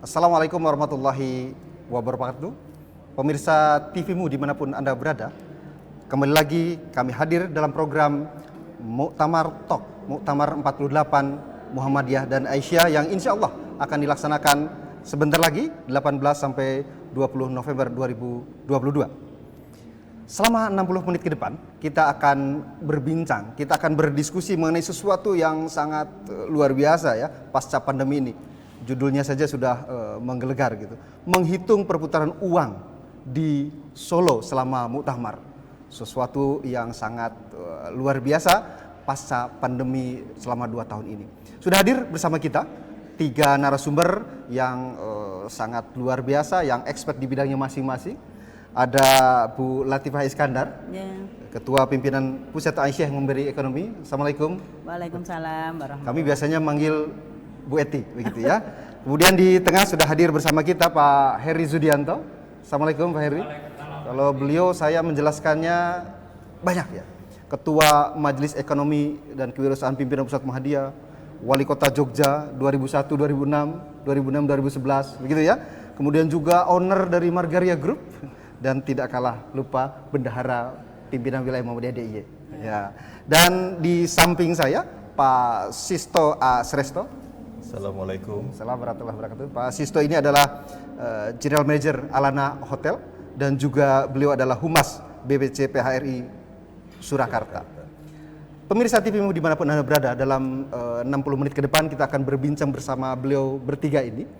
Assalamualaikum warahmatullahi wabarakatuh. Pemirsa TV-mu dimanapun Anda berada, kembali lagi kami hadir dalam program Muktamar Talk, Muktamar 48 Muhammadiyah dan Aisyah yang insya Allah akan dilaksanakan sebentar lagi 18 sampai 20 November 2022. Selama 60 menit ke depan kita akan berbincang, kita akan berdiskusi mengenai sesuatu yang sangat luar biasa ya pasca pandemi ini. Judulnya saja sudah menggelegar gitu. Menghitung perputaran uang di Solo selama Muktamar. Sesuatu yang sangat luar biasa pasca pandemi selama 2 tahun ini. Sudah hadir bersama kita 3 narasumber yang sangat luar biasa, yang expert di bidangnya masing-masing. Ada Bu Latifah Iskandar, Ketua Pimpinan Pusat Aisyah yang Memberi Ekonomi. Assalamualaikum. Waalaikumsalam warahmatullahi. Kami biasanya manggil Bu Eti, begitu ya. Kemudian di tengah sudah hadir bersama kita Pak Heri Zudianto. Assalamualaikum Pak Heri. Kalau beliau saya menjelaskannya banyak ya. Ketua Majelis Ekonomi dan Kewirausahaan Pimpinan Pusat Muhammadiyah, Wali Kota Jogja 2001, 2006, 2011, begitu ya. Kemudian juga owner dari Margaria Group dan tidak kalah lupa bendahara pimpinan wilayah Muhammadiyah DIY. Ya. Dan di samping saya Pak Sisto A. Sresto. Assalamualaikum. Assalamualaikum warahmatullahi wabarakatuh. Pak Sisto ini adalah General Manager Alana Hotel dan juga beliau adalah Humas BBC PHRI Surakarta. Pemirsa TV-mu dimanapun Anda berada, dalam 60 menit ke depan kita akan berbincang bersama beliau bertiga ini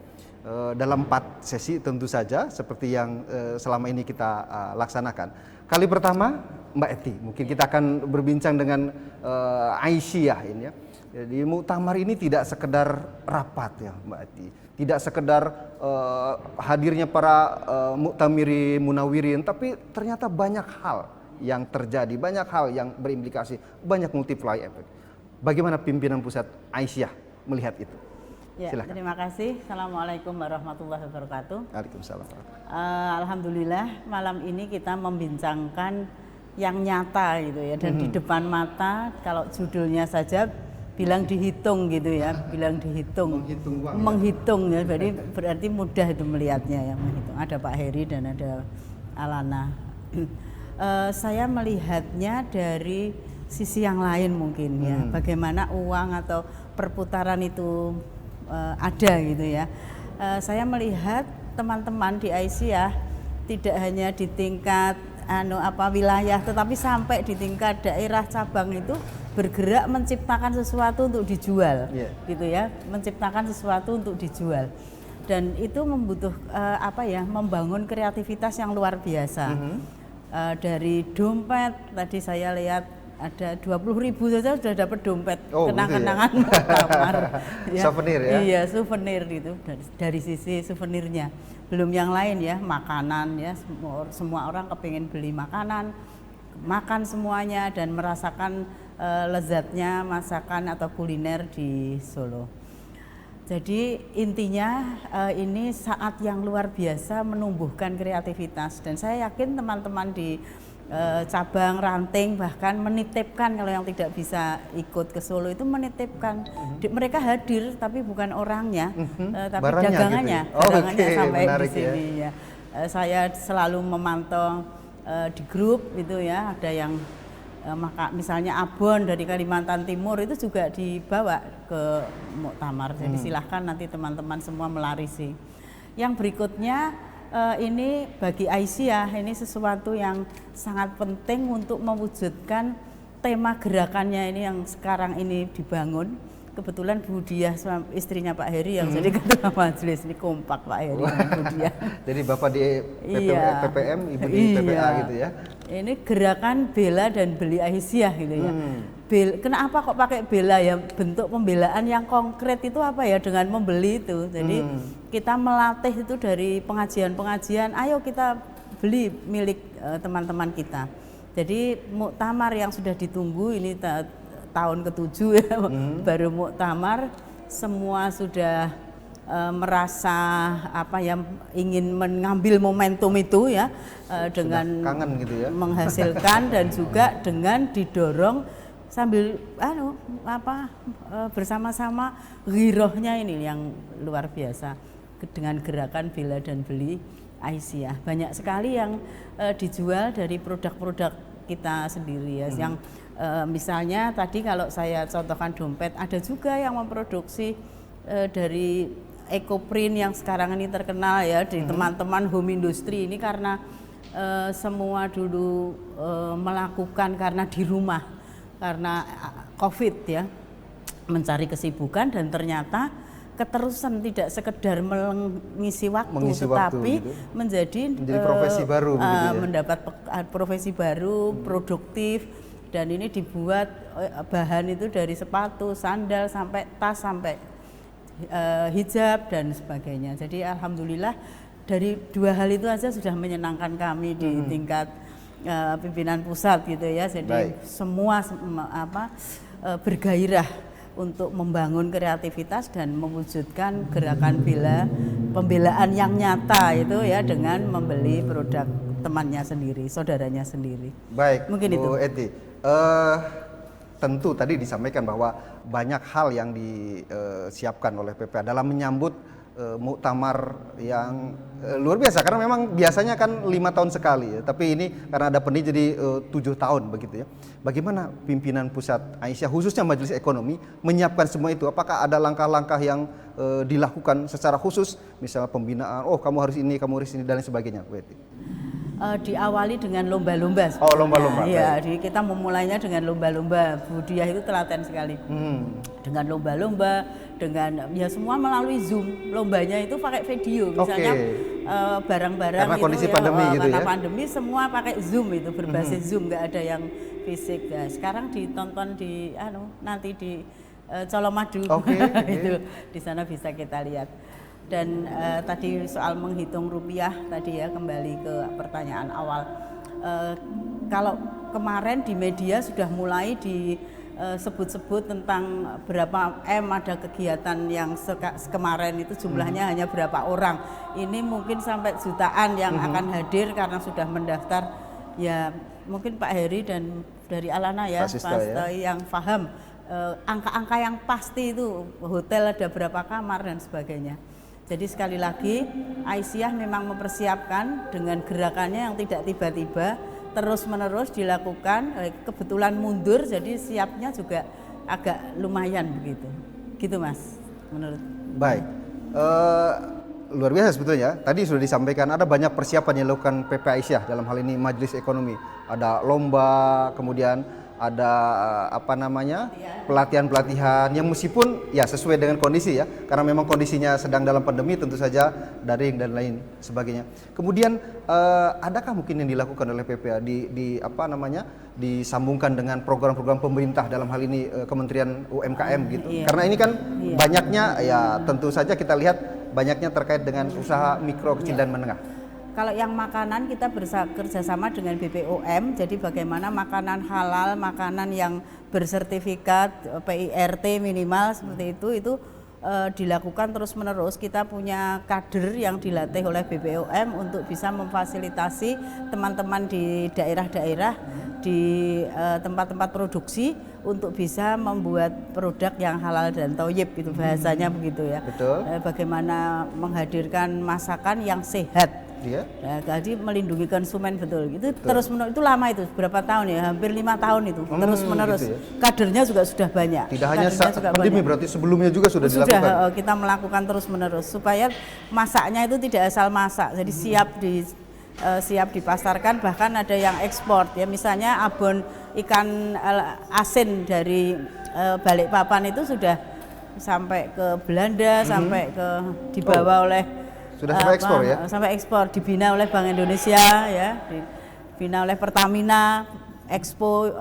dalam 4 sesi tentu saja seperti yang selama ini kita laksanakan. Kali pertama Mbak Eti, mungkin kita akan berbincang dengan Aisyah ini ya. Jadi muktamar ini tidak sekedar rapat ya Mbak Eti, tidak sekedar hadirnya para muktamiri munawirin, tapi ternyata banyak hal yang terjadi, banyak hal yang berimplikasi, banyak multiply effect. Bagaimana pimpinan pusat Aisyah melihat itu? Ya, silakan. Terima kasih. Assalamualaikum warahmatullahi wabarakatuh. Waalaikumsalam. Alhamdulillah malam ini kita membincangkan yang nyata gitu ya, dan di depan mata. Kalau judulnya saja bilang dihitung gitu ya, bilang dihitung, menghitung ya, berarti mudah itu melihatnya ya, menghitung. Ada Pak Heri dan ada Alana. Saya melihatnya dari sisi yang lain mungkin ya, bagaimana uang atau perputaran itu ada gitu ya. Saya melihat teman-teman di Aisyah tidak hanya di tingkat wilayah, tetapi sampai di tingkat daerah cabang itu bergerak menciptakan sesuatu untuk dijual, gitu ya, menciptakan sesuatu untuk dijual, dan itu membangun kreativitas yang luar biasa. Dari dompet tadi saya lihat ada 20.000 saja sudah dapat dompet, kenang-kenangan Muktamar. Ya. Souvenir ya? Iya, souvenir itu dari sisi souvenirnya. Belum yang lain ya, makanan ya, semua orang kepingin beli makanan, makan semuanya dan merasakan lezatnya masakan atau kuliner di Solo. Jadi intinya ini saat yang luar biasa menumbuhkan kreativitas, dan saya yakin teman-teman di cabang, ranting bahkan menitipkan, kalau yang tidak bisa ikut ke Solo itu menitipkan. Mereka hadir tapi bukan orangnya, tapi barangnya dagangannya, gitu. Dagangannya sampai di sini ya. Saya selalu memantau di grup itu ya, ada yang misalnya abon dari Kalimantan Timur itu juga dibawa ke Muktamar. Jadi silahkan nanti teman-teman semua melarisi. Yang berikutnya ini bagi Aisyah ini sesuatu yang sangat penting untuk mewujudkan tema gerakannya ini yang sekarang ini dibangun. Kebetulan Bu Diah istrinya Pak Heri yang jadi ketua majelis, ini kompak Pak Heri dan Bu Diah. Jadi Bapak di PPM, Ibu di PPA gitu ya. Ini gerakan bela dan beli Aisyah gitu ya. Kenapa kok pakai bela ya? Bentuk pembelaan yang konkret itu apa ya, dengan membeli itu. Jadi kita melatih itu dari pengajian-pengajian, ayo kita beli milik teman-teman kita. Jadi muktamar yang sudah ditunggu ini tahun ke-7 ya, baru muktamar, semua sudah merasa ingin mengambil momentum itu ya, dengan kangen gitu ya, menghasilkan dan juga dengan didorong sambil bersama-sama ghirohnya ini yang luar biasa. dengan gerakan bela dan beli Aisyah. Banyak sekali yang dijual dari produk-produk kita sendiri ya. Yang misalnya tadi kalau saya contohkan dompet, ada juga yang memproduksi dari EcoPrint yang sekarang ini terkenal ya di teman-teman home industry ini, karena semua dulu melakukan karena di rumah, karena COVID ya, mencari kesibukan, dan ternyata keterusan tidak sekedar mengisi waktu, tetapi gitu. menjadi profesi baru begitu ya? Mendapat profesi baru, produktif, dan ini dibuat bahan itu dari sepatu, sandal, sampai tas, sampai hijab dan sebagainya. Jadi alhamdulillah dari dua hal itu aja sudah menyenangkan kami di tingkat pimpinan pusat gitu ya. Jadi semua bergairah untuk membangun kreativitas dan mewujudkan gerakan pembelaan yang nyata itu ya, dengan membeli produk temannya sendiri, saudaranya sendiri. Baik, mungkin Bu itu. Eti. Tentu tadi disampaikan bahwa banyak hal yang disiapkan oleh PPA dalam menyambut muktamar yang luar biasa, karena memang biasanya kan 5 tahun sekali ya, tapi ini karena ada pandemi jadi 7 tahun begitu ya. Bagaimana pimpinan pusat Aisyah, khususnya Majelis Ekonomi, menyiapkan semua itu? Apakah ada langkah-langkah yang dilakukan secara khusus, misalnya pembinaan, oh kamu harus ini, kamu harus ini, dan lain sebagainya, Bu Eti? Diawali dengan lomba-lomba. Oh, lomba-lomba. Ya, kita memulainya dengan lomba-lomba. Bu Diah itu telaten sekali. Dengan lomba-lomba, dengan ya semua melalui Zoom. Lombanya itu pakai video, misalnya barang-barang karena itu kondisi ya, pandemi gitu karena ya. Pandemi semua pakai Zoom, itu berbasis Zoom, nggak ada yang fisik. Nah, sekarang ditonton di nanti di Colomadu. Itu di sana bisa kita lihat. Dan tadi soal menghitung rupiah tadi ya, kembali ke pertanyaan awal. Kalau kemarin di media sudah mulai disebut-sebut tentang berapa ada kegiatan yang kemarin itu jumlahnya hanya berapa orang. Ini mungkin sampai jutaan yang akan hadir karena sudah mendaftar. Ya mungkin Pak Heri dan dari Alana ya, Pak yang paham angka-angka yang pasti itu, hotel ada berapa kamar dan sebagainya. Jadi sekali lagi Aisyah memang mempersiapkan dengan gerakannya yang tidak tiba-tiba, terus-menerus dilakukan. Kebetulan mundur, jadi siapnya juga agak lumayan begitu. Gitu Mas, menurut. Baik, luar biasa sebetulnya. Tadi sudah disampaikan ada banyak persiapan yang dilakukan PP Aisyah dalam hal ini Majelis Ekonomi. Ada lomba, kemudian ada pelatihan-pelatihan yang meskipun ya sesuai dengan kondisi ya, karena memang kondisinya sedang dalam pandemi, tentu saja daring dan lain sebagainya. Kemudian adakah mungkin yang dilakukan oleh PPA disambungkan dengan program-program pemerintah, dalam hal ini Kementerian UMKM gitu? Karena ini kan banyaknya ya, tentu saja kita lihat banyaknya terkait dengan usaha mikro, kecil dan menengah. Kalau yang makanan kita bekerjasama dengan BPOM, jadi bagaimana makanan halal, makanan yang bersertifikat PIRT minimal seperti itu dilakukan terus-menerus. Kita punya kader yang dilatih oleh BPOM untuk bisa memfasilitasi teman-teman di daerah-daerah, di tempat-tempat produksi untuk bisa membuat produk yang halal dan thayyib, itu bahasanya begitu ya. Betul. Bagaimana menghadirkan masakan yang sehat. Iya. Ya, jadi melindungi konsumen, betul. Itu terus menerus, itu lama, itu berapa tahun ya? Hampir 5 tahun itu terus menerus. Gitu ya? Kadernya juga sudah banyak. Tidak hanya saat pandemi, berarti sebelumnya juga sudah dilakukan. Sudah, kita melakukan terus menerus supaya masaknya itu tidak asal masak. Jadi siap dipasarkan, bahkan ada yang ekspor ya. Misalnya abon ikan asin dari Balikpapan itu sudah sampai ke Belanda, sampai ke dibawa oleh sudah sampai ekspor ya? Sampai ekspor, dibina oleh Bank Indonesia ya, dibina oleh Pertamina, Expo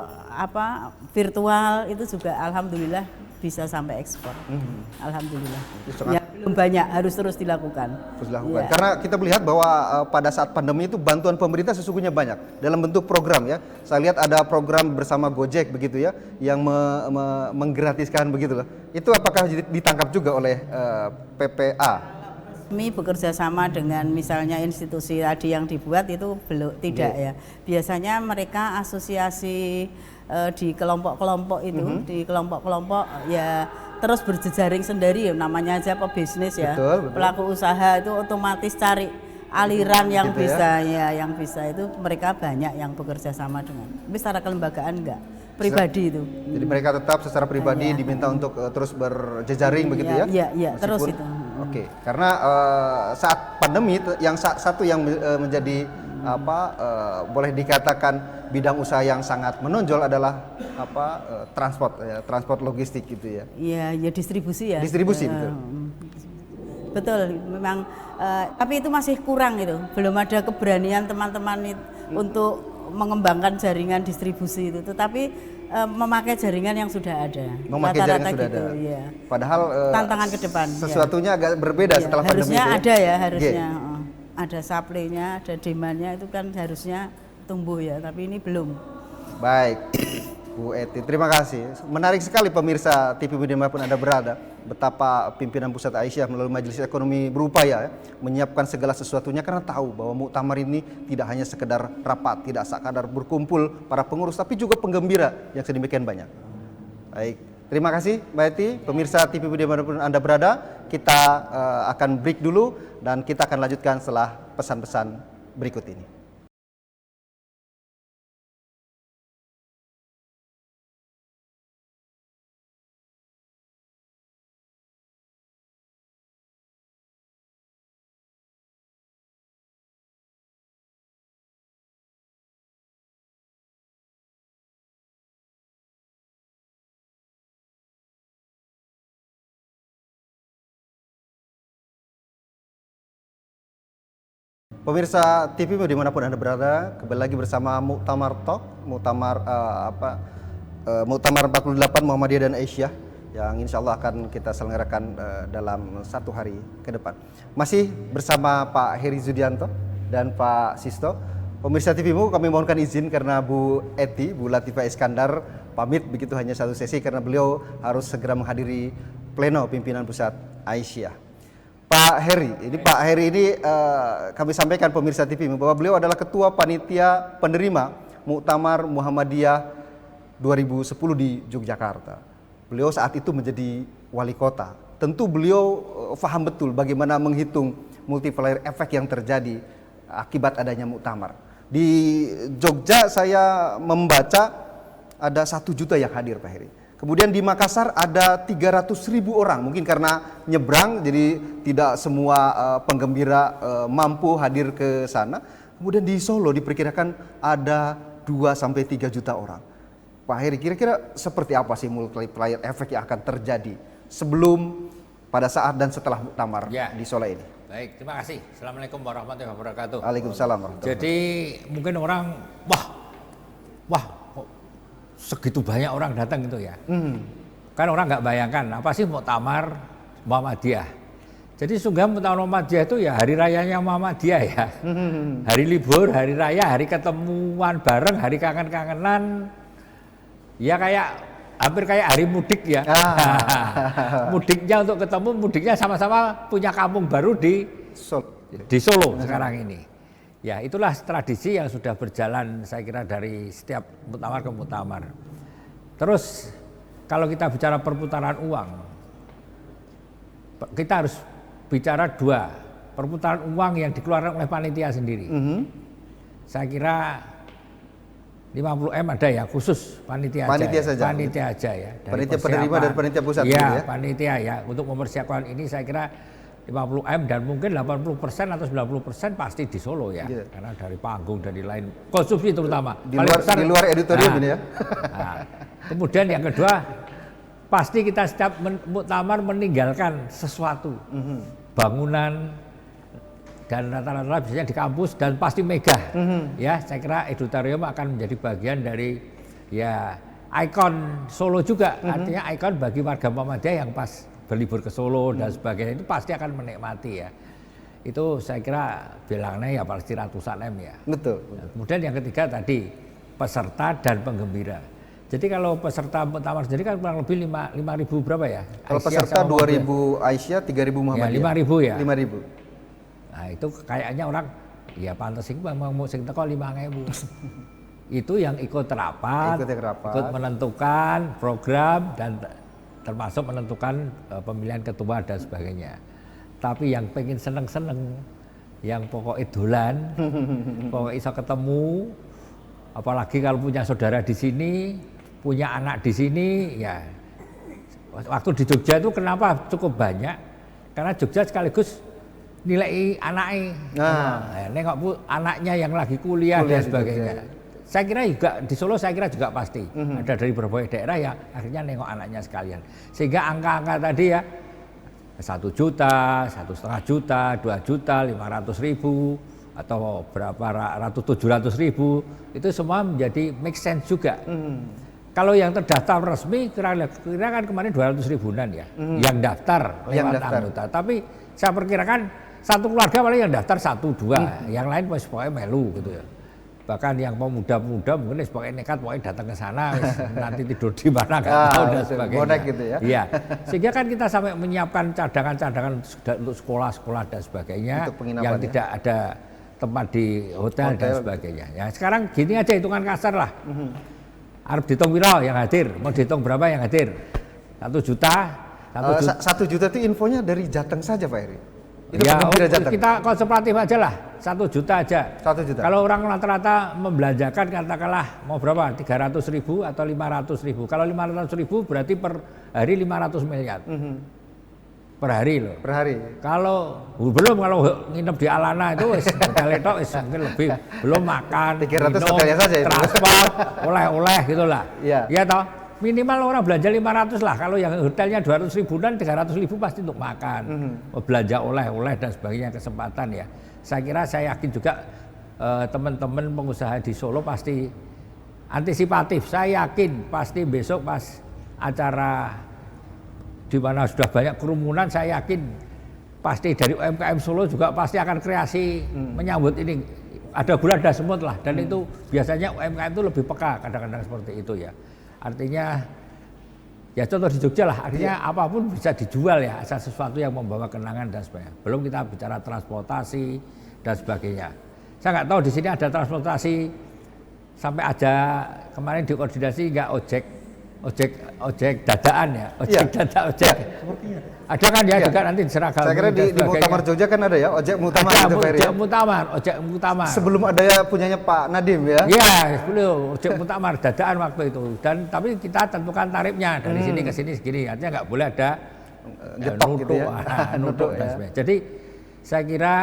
virtual itu juga alhamdulillah bisa sampai ekspor. Alhamdulillah. Ya, belum banyak, harus terus dilakukan. Terus dilakukan. Ya. Karena kita melihat bahwa pada saat pandemi itu bantuan pemerintah sesungguhnya banyak dalam bentuk program ya. Saya lihat ada program bersama Gojek begitu ya, yang menggratiskan begitu loh. Itu apakah ditangkap juga oleh PPA? Kami bekerja sama dengan misalnya institusi tadi yang dibuat itu belum, tidak ya. Biasanya mereka asosiasi di kelompok-kelompok itu, di kelompok-kelompok ya terus berjejaring sendiri, namanya aja pebisnis ya. Betul, betul. Pelaku usaha itu otomatis cari aliran yang Gitu bisa yang bisa itu mereka banyak yang bekerja sama dengan. Tapi secara kelembagaan enggak, pribadi itu. Jadi mereka tetap secara pribadi diminta untuk terus berjejaring begitu ya? Iya, terus itu. Oke, karena saat pandemi yang satu yang menjadi boleh dikatakan bidang usaha yang sangat menonjol adalah transport logistik gitu ya. Iya, distribusi ya. Distribusi betul. Betul, memang tapi itu masih kurang itu. Belum ada keberanian teman-teman untuk mengembangkan jaringan distribusi itu. Tetapi memakai jaringan yang sudah ada. Memakai jaringan sudah ada. Iya. Padahal tantangan ke depan. Sesuatunya agak berbeda setelah pandemi itu. Harusnya ada ya, harusnya. Ada supply-nya, ada demand-nya itu kan harusnya tumbuh ya, tapi ini belum. Baik, Bu Eti, terima kasih. Menarik sekali pemirsa TV dimanapun Anda berada, betapa pimpinan Pusat Aisyah melalui Majelis Ekonomi berupaya menyiapkan segala sesuatunya karena tahu bahwa muktamar ini tidak hanya sekedar rapat, tidak sekadar berkumpul para pengurus, tapi juga penggembira yang sedemikian banyak. Baik, terima kasih Mbak Eti, pemirsa TV dimanapun Anda berada. Kita akan break dulu dan kita akan lanjutkan setelah pesan-pesan berikut ini. Pemirsa TV dimanapun Anda berada, kembali lagi bersama Muktamar Talk, Muktamar 48 Muhammadiyah dan Aisyah yang insya Allah akan kita selenggarakan dalam 1 hari ke depan. Masih bersama Pak Heri Zudianto dan Pak Sisto. Pemirsa TV-mu, kami mohonkan izin karena Bu Eti, Bu Latifah Iskandar pamit begitu hanya 1 sesi karena beliau harus segera menghadiri pleno pimpinan Pusat Aisyah. Pak Heri, ini kami sampaikan pemirsa TV bahwa beliau adalah Ketua Panitia Penerima Muktamar Muhammadiyah 2010 di Yogyakarta. Beliau saat itu menjadi wali kota. Tentu beliau paham betul bagaimana menghitung multiplier efek yang terjadi akibat adanya muktamar. Di Jogja saya membaca ada 1 juta yang hadir Pak Heri. Kemudian di Makassar ada 300.000 orang, mungkin karena nyebrang jadi tidak semua penggembira mampu hadir ke sana. Kemudian di Solo diperkirakan ada 2-3 juta orang. Pak Heri, kira-kira seperti apa sih multiplier efek yang akan terjadi sebelum, pada saat dan setelah muktamar di Solo ini? Baik, terima kasih. Assalamualaikum warahmatullahi wabarakatuh. Waalaikumsalam warahmatullahi wabarakatuh. Jadi mungkin orang wah segitu banyak orang datang gitu ya. Kan orang nggak bayangkan apa sih muktamar Muhammadiyah. Jadi sungguh muktamar Muhammadiyah itu ya hari rayanya Muhammadiyah ya. Hari libur, hari raya, hari ketemuan bareng, hari kangen-kangenan. Ya hampir kayak hari mudik ya. Mudiknya untuk ketemu, mudiknya sama-sama punya kampung baru di Solo sekarang ini. Ya, itulah tradisi yang sudah berjalan saya kira dari setiap muktamar ke muktamar. Terus kalau kita bicara perputaran uang, kita harus bicara 2. Perputaran uang yang dikeluarkan oleh panitia sendiri. Saya kira 50M ada ya, khusus panitia saja. Panitia aja ya. Panitia penerima dan panitia pusat ya, panitia ya. Untuk mempersiapkan ini saya kira 50M dan mungkin 80% atau 90% pasti di Solo ya. Karena dari panggung, dari lain konsumsi terutama. Di luar editorium ini ya. Kemudian yang kedua, pasti kita setiap muktamar meninggalkan sesuatu. Bangunan dan rata-rata biasanya di kampus dan pasti megah. Ya, saya kira editorium akan menjadi bagian dari ya ikon Solo juga. Artinya ikon bagi warga Muhammadiyah yang pas berlibur ke Solo dan sebagainya itu pasti akan menikmati ya. Itu saya kira bilangnya ya pasti ratusan M ya. Betul. Nah, kemudian yang ketiga tadi peserta dan penggembira. Jadi kalau peserta muktamar sendiri kan kurang lebih 5.000 berapa ya? Kalau peserta 2.000 Aisyah, 3.000 Muhammadiyah. Ya, 5.000 ya. 5.000. Nah, itu kayaknya orang ya pantas sih mau sing teko 5.000. Itu yang ikut rapat, ikut menentukan program dan termasuk menentukan pemilihan ketua dan sebagainya. Tapi yang pengen seneng-seneng, yang pokok dolan, pokok iso ketemu, apalagi kalau punya saudara di sini, punya anak di sini, ya. Waktu di Jogja itu kenapa cukup banyak? Karena Jogja sekaligus nilai anaknya, nengok bu anaknya yang lagi kuliah dan sebagainya. Saya kira juga di Solo saya kira juga pasti ada dari berbagai daerah yang akhirnya nengok anaknya sekalian. Sehingga angka-angka tadi ya 1 juta, 1,5 juta, 2 juta, 500.000 atau berapa ratus 700.000 itu semua menjadi make sense juga. Kalau yang terdaftar resmi kira-kira kan kemarin 200 ribuan ya, yang daftar lewat anggota. Tapi saya perkirakan satu keluarga paling yang daftar 1-2, yang lain pokoknya melu gitu ya. Bahkan yang pemuda-pemuda mungkin pokoknya nekat pokoknya datang ke sana, nanti tidur di mana nggak tahu dan sebagainya. Bonek gitu ya. Iya, sehingga kan kita sampai menyiapkan cadangan-cadangan untuk sekolah-sekolah dan sebagainya yang tidak ada tempat di hotel dan sebagainya. Ya sekarang gini aja hitungan kasar lah. Arep dihitung piro yang hadir, mau dihitung berapa yang hadir? 1 juta. 1 juta itu infonya dari Jateng saja Pak Heri? Itu ya, Jateng? Kita konservatif aja lah, 1 juta aja. 1 juta. Kalau orang rata-rata membelanjakan katakanlah mau berapa? 300.000 atau 500.000. Kalau 500.000 berarti per hari 500 miliar. Per hari loh. Per hari. Kalau nginep di Alana itu hotel itu mungkin lebih, belum makan, 300 minum, hotelnya saja itu. transport, oleh-oleh gitulah. Iya. Ya toh, minimal orang belanja 500 lah. Kalau yang hotelnya 200 ribuan, 300.000 pasti untuk makan, belanja oleh-oleh dan sebagainya, kesempatan ya. Saya yakin juga teman-teman pengusaha di Solo pasti antisipatif. Saya yakin pasti besok pas acara di mana sudah banyak kerumunan, saya yakin pasti dari UMKM Solo juga pasti akan kreasi menyambut ini. Ada gula ada semut lah, dan itu biasanya UMKM itu lebih peka kadang-kadang seperti itu ya. Artinya ya contoh di Jogja lah, artinya apapun bisa dijual ya, asal sesuatu yang membawa kenangan dan sebagainya. Belum kita bicara transportasi dan sebagainya. Saya nggak tahu di sini ada transportasi sampai ada kemarin dikoordinasi nggak ojek dadaan ya, ojek. Ada kan ya, juga nanti seragam. Saya kira di Muktamar Jogja kan ada ya, ojek Muktamar gitu Pak Heri. Ojek Muktamar. Sebelum ada punyanya Pak Nadiem ya. Iya, sebelum ojek Muktamar dadaan waktu itu. Dan tapi kita tentukan tarifnya dari sini ke sini segini. Artinya nggak boleh ada nyetok gitu ya. Nutuk dan sebagainya. Jadi saya kira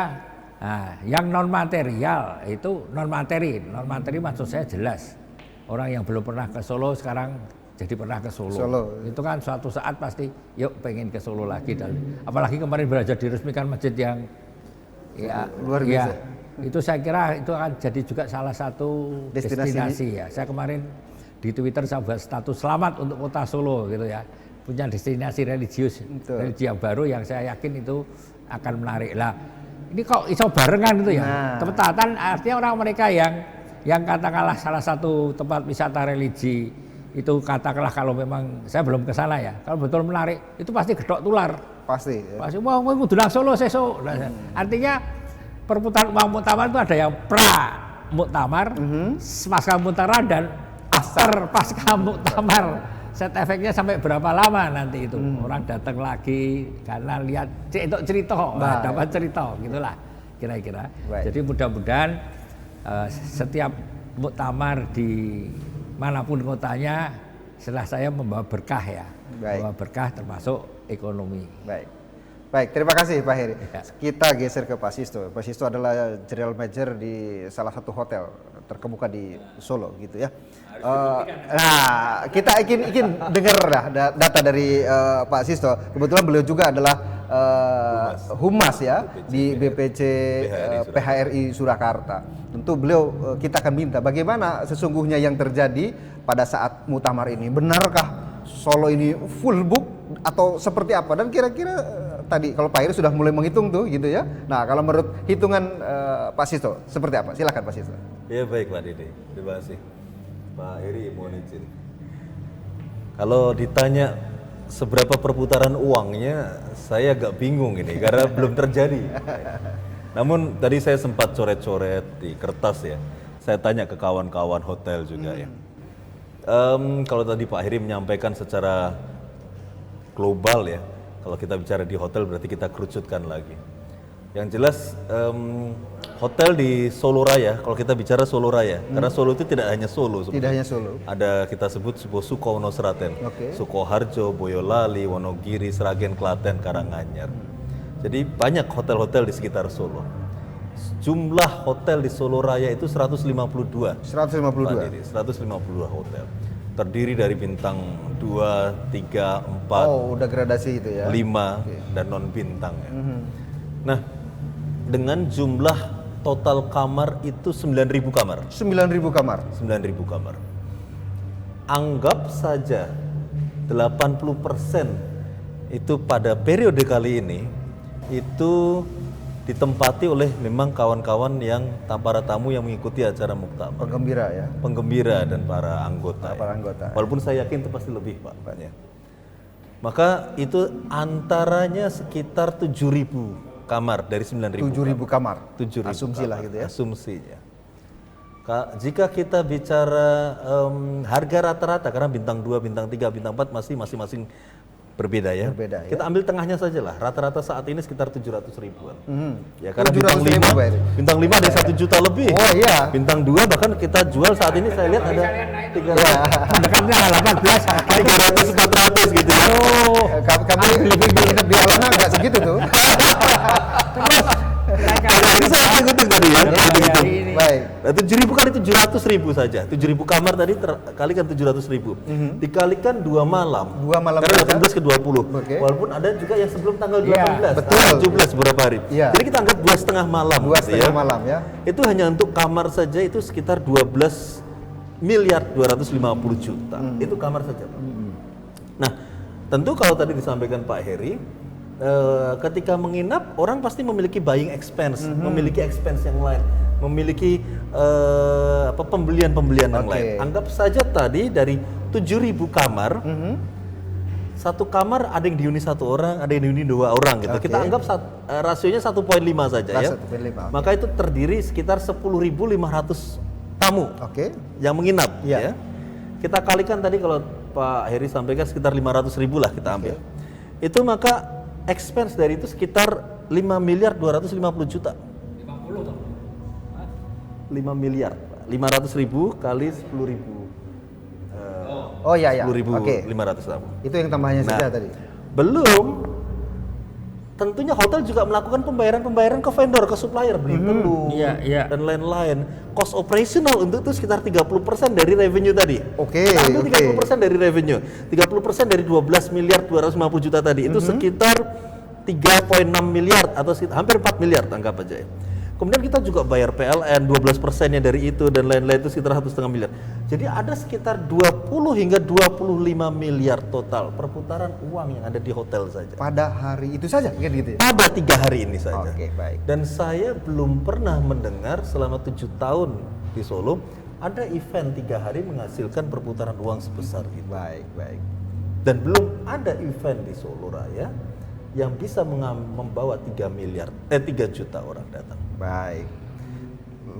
yang non material itu non materi maksud saya jelas. Orang yang belum pernah ke Solo sekarang jadi pernah ke Solo. Itu kan suatu saat pasti yuk pengen ke Solo lagi, dan apalagi kemarin belajar diresmikan masjid yang ya luar biasa. Itu saya kira itu akan jadi juga salah satu destinasi ya. Saya kemarin di Twitter saya buat status selamat untuk kota Solo gitu ya. Punya destinasi religius, religi yang baru yang saya yakin itu akan menarik lah. Ini kok iso barengan itu ya. Ketepatan artinya orang mereka yang katakanlah salah satu tempat wisata religi itu katakanlah kalau memang saya belum ke sana ya, kalau betul menarik itu pasti gedok tular. Pasti. Wah, mau kudu nang Solo sesuk. Artinya perputaran uang muktamar itu ada yang pra muktamar, pasca muktamar dan after pasca muktamar. Set efeknya sampai berapa lama nanti itu orang datang lagi karena lihat cerita, dapat cerita gitulah kira-kira. Jadi mudah-mudahan setiap muktamar di manapun kotanya setelah saya membawa berkah ya. Membawa berkah termasuk ekonomi. Baik, terima kasih Pak Heri. Kita geser ke Pak Sisto. Pak Sisto adalah general manager di salah satu hotel terkemuka di Solo gitu ya. Nah, kita ingin dengar data dari Pak Sisto. Kebetulan beliau juga adalah humas ya di BPC PHRI Surakarta. Tentu beliau kita akan minta bagaimana sesungguhnya yang terjadi pada saat muktamar ini. Benarkah Solo ini full book atau seperti apa? Dan kira-kira tadi kalau Pak Heri sudah mulai menghitung tuh gitu ya. Nah, kalau menurut hitungan Pak Sisto seperti apa? Silakan Pak Sisto. Ya baik Pak Dede, terima kasih. Pak Heri mohon izin. Kalau ditanya seberapa perputaran uangnya, saya agak bingung ini karena belum terjadi. Namun tadi saya sempat coret-coret di kertas ya. Saya tanya ke kawan-kawan hotel juga ya. Kalau tadi Pak Heri menyampaikan secara global ya. Kalau kita bicara di hotel berarti kita kerucutkan lagi. Yang jelas hotel di Solo Raya, kalau kita bicara Solo Raya, karena Solo itu tidak hanya Solo sebenarnya. Tidak hanya Solo. Ada kita sebut sebuah Sukono Seraten, Oke. Sukoharjo, Boyolali, Wonogiri, Sragen, Klaten, Karanganyar. Jadi banyak hotel-hotel di sekitar Solo. Jumlah hotel di Solo Raya itu 152. 152. Pak Diri, 152 hotel. Terdiri dari bintang 2, 3, 4, Oh, udah gradasi itu ya. 5 dan non bintang ya. Nah, dengan jumlah total kamar itu 9.000 kamar. 9.000 kamar. 9.000 kamar. Anggap saja 80% itu pada periode kali ini itu ditempati oleh memang kawan-kawan yang para tamu yang mengikuti acara muktamar, Penggembira ya. penggembira dan para anggota. Para anggota. Walaupun saya yakin itu pasti lebih, Pak. Ya. Maka itu antaranya sekitar 7.000 kamar dari 9.000. 7.000 kamar. 7.000 Asumsi lah kamar, gitu ya. Asumsinya. Jika kita bicara harga rata-rata, karena bintang 2, bintang 3, bintang 4 masing-masing berbeda ya. Berbeda, ya. Kita ambil tengahnya saja lah. Rata-rata saat ini sekitar 700 ribuan. Ya karena 700 ribu, Pak Eri. bintang 5 ada 1 juta lebih. Oh iya. Bintang 2 bahkan kita jual saat ini saya lihat ada 300, Mendekatnya 18. 300, 400 gitu ya. Oh, Kami lebih nginep di Alana nggak segitu tuh. ini saya ikutin tadi ya. Baik. Nah, 7.000 kali 700.000 saja. 7.000 kamar tadi kalikan 700.000. Dikalikan 2 malam. 2 malam Karena saja. 18 ke 20. Oke. Walaupun ada juga yang sebelum tanggal 18. Iya, betul. 17 beberapa hari. Iya. Jadi kita anggap 2,5 malam. 2,5 malam ya. Itu hanya untuk kamar saja itu sekitar 12 miliar 250 juta. Itu kamar saja, Pak. Nah, tentu kalau tadi disampaikan Pak Heri, ketika menginap orang pasti memiliki buying expense, memiliki expense yang lain, memiliki pembelian-pembelian yang Oke. lain. Anggap saja tadi dari 7.000 kamar, satu kamar ada yang dihuni 1 orang, ada yang dihuni 2 orang gitu. Oke. Kita anggap rasionya 1,5 saja ya. 1,5, oke. Maka itu terdiri sekitar 10.500 tamu Oke. yang menginap Iya. ya. Kita kalikan tadi kalau Pak Heri sampaikan sekitar 500.000 lah kita ambil. Itu maka expense dari itu sekitar 5 miliar 250 juta. 5 miliar. 500.000 kali 10.000. Oh iya ya. 10.500 Oke. tamu. Itu yang tambahannya saja tadi. Belum tentunya hotel juga melakukan pembayaran ke vendor, ke supplier, beli telur Iya. dan lain-lain. Cost operational untuk itu sekitar 30% dari revenue tadi. Oke, Kita ambil oke. 30% dari revenue. 30% dari 12 miliar 250 juta tadi itu sekitar 3,6 miliar atau hampir 4 miliar anggap aja ya. Kemudian kita juga bayar PLN 12%-nya dari itu dan lain-lain itu sekitar 1,5 miliar. Jadi ada sekitar 20 hingga 25 miliar total perputaran uang yang ada di hotel saja. Pada hari itu saja kan gitu ya. Pada 3 hari ini saja. Oke, baik. Dan saya belum pernah mendengar selama 7 tahun di Solo ada event 3 hari menghasilkan perputaran uang sebesar itu. Baik, baik. Dan belum ada event di Solo Raya yang bisa membawa 3 juta orang datang. Baik.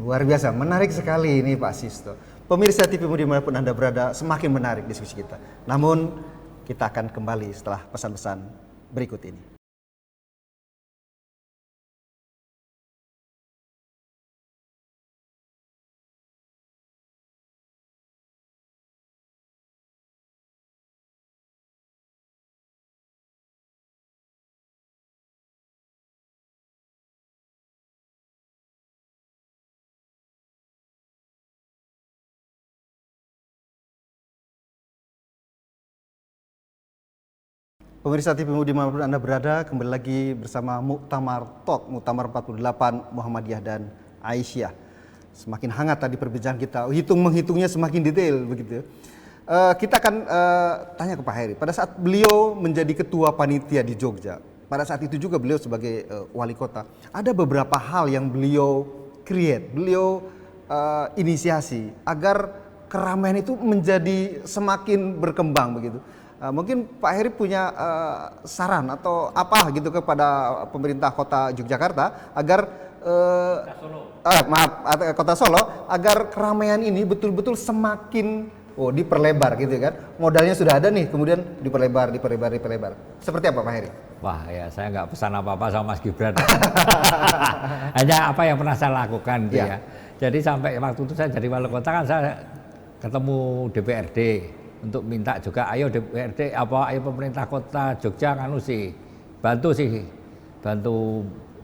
Luar biasa, menarik sekali ini Pak Sisto. Pemirsa TVmu dimanapun Anda berada, semakin menarik diskusi kita. Namun, kita akan kembali setelah pesan-pesan berikut ini. Pemirsa TVmu dimanapun Anda berada, kembali lagi bersama Muktamar Talk, Muktamar 48 Muhammadiyah dan Aisyah. Semakin hangat tadi perbincangan kita, menghitungnya semakin detail begitu. Kita akan tanya ke Pak Heri, pada saat beliau menjadi ketua panitia di Jogja, pada saat itu juga beliau sebagai wali kota, ada beberapa hal yang beliau create, beliau inisiasi agar keramaian itu menjadi semakin berkembang begitu. Mungkin Pak Heri punya saran atau apa gitu kepada pemerintah kota Yogyakarta agar Kota Solo agar keramaian ini betul-betul semakin oh diperlebar gitu kan. Modalnya sudah ada nih, kemudian diperlebar. Seperti apa Pak Heri? Wah ya, saya nggak pesan apa-apa sama Mas Gibran. Hanya apa yang pernah saya lakukan gitu ya. Jadi sampai waktu itu saya jadi wali kota kan saya ketemu DPRD untuk minta juga, ayo DPRD ayo pemerintah kota Jogja bantu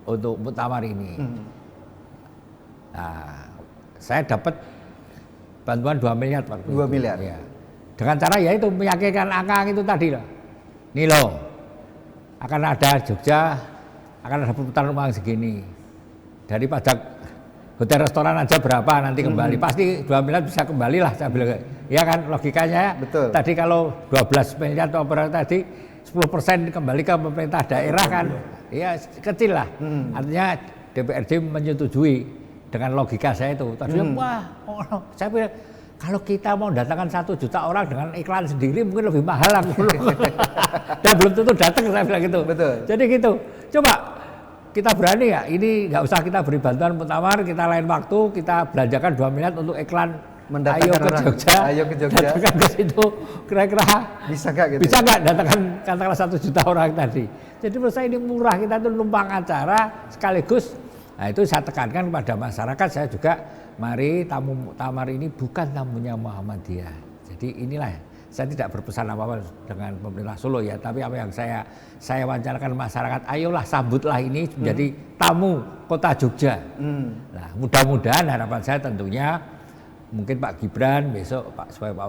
untuk muktamar ini. Nah, saya dapat bantuan 2 miliar waktu 2 miliar. Ya. Dengan cara ya itu meyakinkan angka itu tadi loh. Nih loh, akan ada Jogja, akan ada perputaran uang segini. Dari pajak hotel restoran aja berapa nanti kembali. Pasti 2 miliar bisa kembali lah saya bilang. Ya kan logikanya. Betul. Tadi kalau 12 miliar atau berapa tadi 10% kembali ke pemerintah daerah kan. Ya kecil lah. Artinya DPRD menyetujui dengan logika saya itu. Tadinya saya bilang kalau kita mau datangkan 1 juta orang dengan iklan sendiri mungkin lebih mahal lah. Dan belum tentu datang saya bilang gitu. Betul. Jadi gitu. Coba kita berani ya, ini nggak usah kita beri bantuan muktamar, kita lain waktu kita belanjakan 2 miliar untuk iklan mendatangkan ayo ke orang. Jogja, Ayo ke Jogja. datangkan ke situ, kira-kira Bisa nggak gitu? bisa nggak datangkan katakanlah 1 juta orang tadi. Jadi menurut saya ini murah, kita tuh numpang acara sekaligus. Nah itu saya tekankan kepada masyarakat, saya juga mari tamu muktamar ini bukan tamunya Muhammadiyah. Jadi inilah saya tidak berpesan apa-apa dengan pemerintah Solo ya, tapi apa yang saya wancarakan masyarakat, ayolah sambutlah ini menjadi tamu kota Jogja. Nah mudah-mudahan harapan saya tentunya mungkin Pak Gibran besok sebagai Pak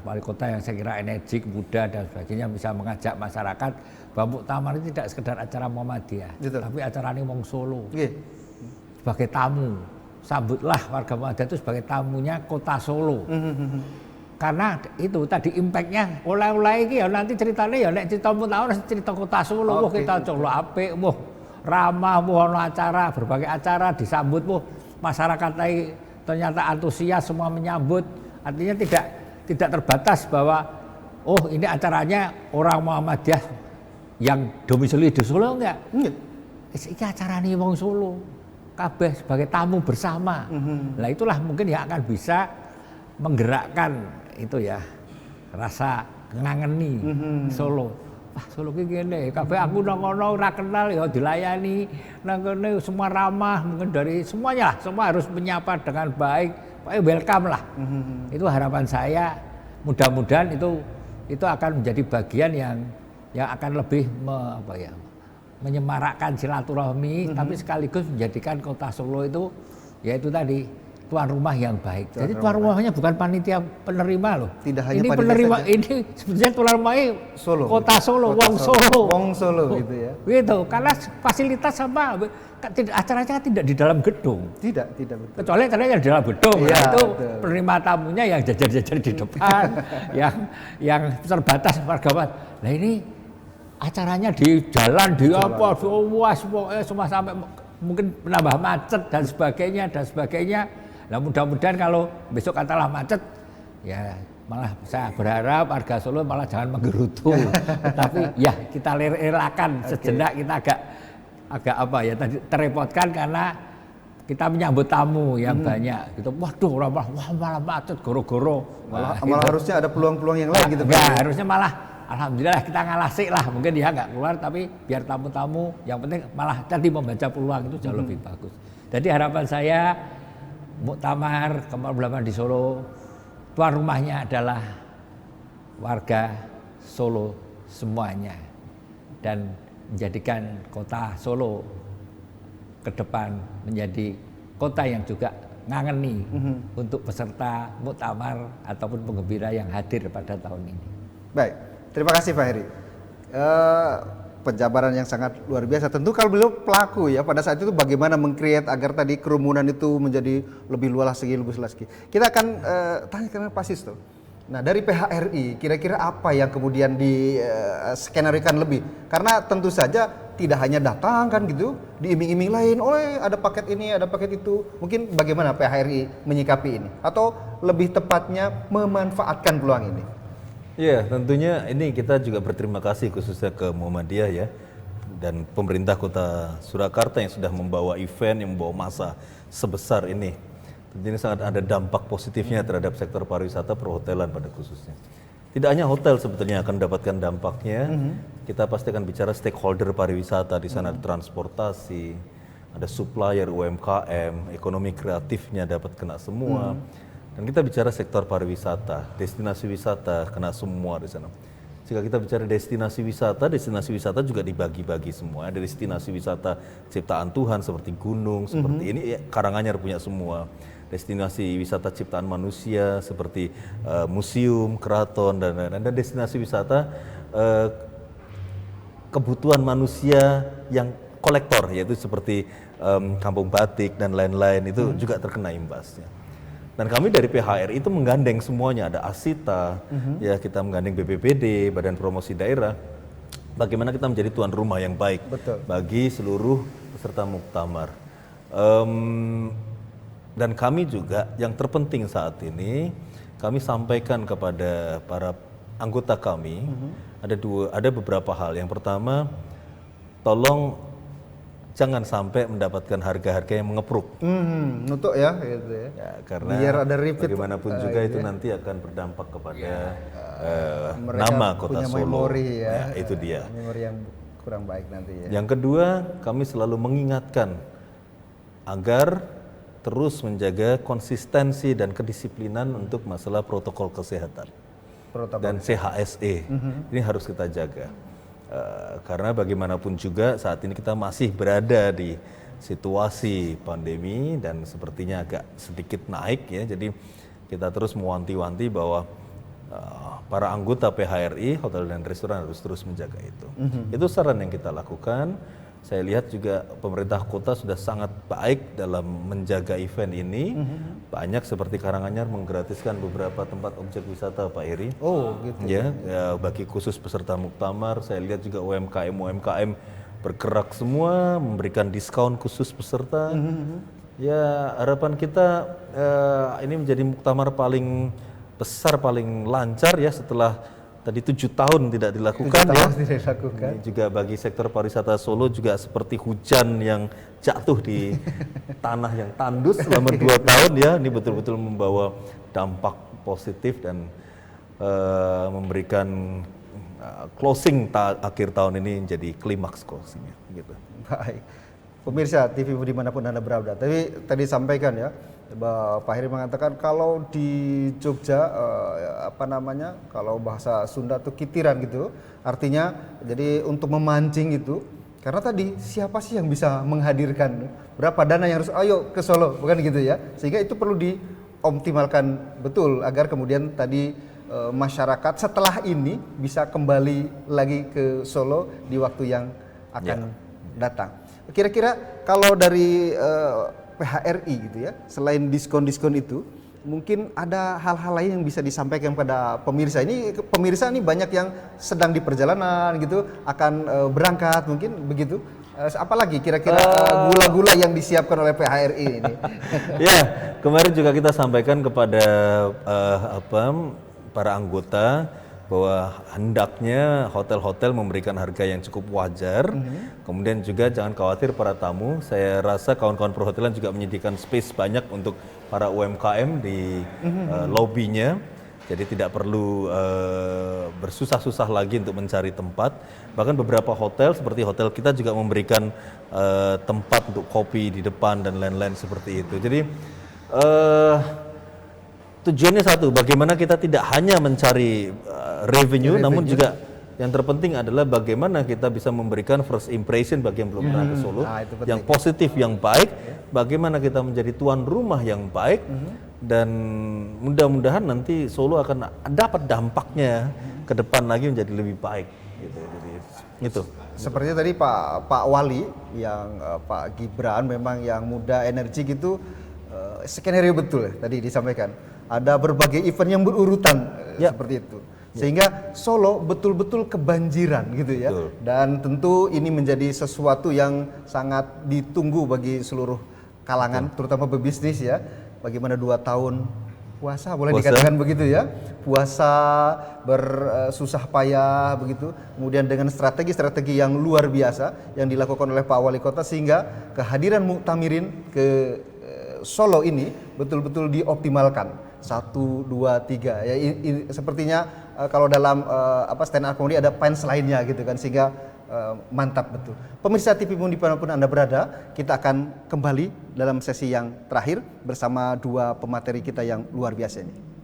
Wali Kota yang saya kira energik, muda dan sebagainya bisa mengajak masyarakat bahwa muktamar ini tidak sekedar acara Muhammadiyah, tapi acara ini wong Solo. Sebagai tamu, sambutlah warga Muhammadiyah itu sebagai tamunya kota Solo. Karena itu tadi impactnya oleh-oleh ini ya nanti ceritanya ya nek cerita muktamar cerita kota Solo, kita Solo apik, ramah, acara, berbagai acara disambut, masyarakat ternyata antusias semua menyambut, artinya tidak terbatas bahwa oh ini acaranya orang Muhammadiyah yang domisili di Solo enggak. Ini acara nih wong Solo, kabeh sebagai tamu bersama. Nah itulah mungkin yang akan bisa menggerakkan itu ya rasa ngangeni Solo. Wah Solo ki ngene, kabeh aku nang kono ora kenal ya dilayani, nang kene semua ramah, mungkin dari semuanya, semua harus menyapa dengan baik, pokoknya welcome lah. Itu harapan saya, mudah-mudahan itu akan menjadi bagian yang akan lebih menyemarakkan silaturahmi, tapi sekaligus menjadikan kota Solo itu yaitu tadi tuan rumah yang baik. Jadi tuan rumahnya bukan panitia penerima loh. Tidak hanya ini penerima saja. Ini sebenarnya tuan rumahnya Solo. Kota Solo, Kota wong Solo. Wong Solo gitu ya. Gitu, karena fasilitas sama acaranya tidak di dalam gedung. Tidak betul. Kecuali acaranya di dalam gedung. Iya, Nah, itu betul. penerima tamunya yang jajar-jajar di depan, yang terbatas warga. Nah ini acaranya di jalan, di apa, semua sampai mungkin menambah macet dan sebagainya. Nah mudah-mudahan kalau besok katalah macet, ya malah saya berharap warga Solo malah jangan menggerutu, tapi ya kita relakan sejenak, kita agak apa ya tadi terrepotkan karena kita menyambut tamu yang banyak gitu. Waduh, malah macet goro-goro. Malah gitu. harusnya ada peluang-peluang yang lain gitu. Enggak, harusnya malah alhamdulillah kita ngalah sih lah, mungkin dia nggak keluar tapi biar tamu-tamu yang penting malah tadi membaca peluang itu jauh lebih bagus. Jadi harapan saya muktamar ke-48 di Solo, tuan rumahnya adalah warga Solo semuanya dan menjadikan kota Solo ke depan menjadi kota yang juga ngangeni untuk peserta muktamar ataupun penggembira yang hadir pada tahun ini. Baik, terima kasih Pak Heri. Penjabaran yang sangat luar biasa. Tentu kalau beliau pelaku ya pada saat itu bagaimana meng-create agar tadi kerumunan itu menjadi lebih luas lagi. Kita akan tanya ke Pak Sisto. Nah dari PHRI kira-kira apa yang kemudian di skenarikan lebih? Karena tentu saja tidak hanya datang kan gitu, diiming-iming lain, ada paket ini, ada paket itu. Mungkin bagaimana PHRI menyikapi ini? Atau lebih tepatnya memanfaatkan peluang ini? Iya, tentunya ini kita juga berterima kasih khususnya ke Muhammadiyah ya dan pemerintah Kota Surakarta yang sudah membawa event, yang membawa massa sebesar ini. Ini sangat ada dampak positifnya terhadap sektor pariwisata perhotelan pada khususnya. Tidak hanya hotel sebetulnya akan mendapatkan dampaknya, kita pasti akan bicara stakeholder pariwisata di sana, ada transportasi, ada supplier UMKM, ekonomi kreatifnya dapat kena semua. Dan kita bicara sektor pariwisata, destinasi wisata kena semua di sana. Jika kita bicara destinasi wisata juga dibagi-bagi semua. Ada destinasi wisata ciptaan Tuhan seperti gunung, seperti ini ya, Karanganyar punya semua. Destinasi wisata ciptaan manusia seperti museum, keraton dan destinasi wisata kebutuhan manusia yang kolektor, yaitu seperti kampung batik dan lain-lain, itu juga terkena imbasnya. Dan kami dari PHRI itu menggandeng semuanya, ada Asita, ya kita menggandeng BPBD, Badan Promosi Daerah, bagaimana kita menjadi tuan rumah yang baik bagi seluruh peserta muktamar. Dan kami juga yang terpenting saat ini, kami sampaikan kepada para anggota kami, ada beberapa hal. Yang pertama, tolong jangan sampai mendapatkan harga-harga yang mengepruk. Nutuk ya, gitu ya. Ya, karena Biar ada repeat, bagaimanapun juga itu nanti akan berdampak kepada Mereka nama kota punya Solo. memori ya. Itu dia. Memori yang kurang baik nanti ya. Yang kedua, kami selalu mengingatkan agar terus menjaga konsistensi dan kedisiplinan untuk masalah protokol kesehatan dan CHSE. Ini harus kita jaga. Karena bagaimanapun juga saat ini kita masih berada di situasi pandemi dan sepertinya agak sedikit naik ya. Jadi kita terus mewanti-wanti bahwa para anggota PHRI, hotel dan restoran harus terus menjaga itu. Itu saran yang kita lakukan. Saya lihat juga pemerintah kota sudah sangat baik dalam menjaga event ini. Banyak seperti Karanganyar menggratiskan beberapa tempat objek wisata, Pak Eri. Oh, gitu. Ya, bagi khusus peserta muktamar. Saya lihat juga UMKM bergerak semua, memberikan diskon khusus peserta. Ya, harapan kita ini menjadi muktamar paling besar, paling lancar ya setelah tadi 7 tahun tidak dilakukan ya. Ini juga bagi sektor pariwisata Solo juga seperti hujan yang jatuh di tanah yang tandus selama 2 tahun ya. Ini betul-betul membawa dampak positif dan memberikan closing akhir tahun ini jadi klimaks closingnya gitu. Baik. Pemirsa TV dimanapun Anda berada. Tadi sampaikan ya, Pak Heri mengatakan kalau di Jogja kalau bahasa Sunda itu kitiran gitu, artinya jadi untuk memancing itu. Karena tadi siapa sih yang bisa menghadirkan, berapa dana yang harus ayo ke Solo, bukan gitu ya? Sehingga itu perlu dioptimalkan betul agar kemudian tadi masyarakat setelah ini bisa kembali lagi ke Solo di waktu yang akan datang. Kira-kira kalau dari PHRI gitu ya, selain diskon-diskon itu, mungkin ada hal-hal lain yang bisa disampaikan pada pemirsa. Pemirsa ini banyak yang sedang di perjalanan gitu, akan berangkat mungkin begitu. Apalagi kira-kira gula-gula yang disiapkan oleh PHRI ini? Ya, kemarin juga kita sampaikan kepada para anggota bahwa hendaknya hotel-hotel memberikan harga yang cukup wajar. Kemudian juga jangan khawatir para tamu, saya rasa kawan-kawan perhotelan juga menyediakan space banyak untuk para UMKM di lobbynya. Jadi tidak perlu bersusah-susah lagi untuk mencari tempat. Bahkan beberapa hotel seperti hotel kita juga memberikan tempat untuk kopi di depan dan lain-lain seperti itu. Jadi tujuannya satu, bagaimana kita tidak hanya mencari revenue, namun juga yang terpenting adalah bagaimana kita bisa memberikan first impression bagi yang belum pernah ke Solo, yang positif, yang baik, bagaimana kita menjadi tuan rumah yang baik, dan mudah-mudahan nanti Solo akan dapat dampaknya ke depan lagi menjadi lebih baik. Gitu. Jadi, itu. Seperti tadi Pak Wali, yang Pak Gibran memang yang muda, energi gitu, skenario betul ya tadi disampaikan. Ada berbagai event yang berurutan seperti itu. Sehingga Solo betul-betul kebanjiran gitu ya. Betul. Dan tentu ini menjadi sesuatu yang sangat ditunggu bagi seluruh kalangan, terutama pebisnis ya. Bagaimana 2 tahun puasa, boleh dikatakan begitu ya. Puasa bersusah payah begitu. Kemudian dengan strategi-strategi yang luar biasa yang dilakukan oleh Pak Wali Kota, sehingga kehadiran muktamirin ke Solo ini betul-betul dioptimalkan. 1, 2, 3 ya, sepertinya kalau dalam stand up comedy ada punch lainnya gitu kan, sehingga mantap betul. Pemirsa TVmu dimanapun Anda berada, kita akan kembali dalam sesi yang terakhir bersama dua pemateri kita yang luar biasa ini.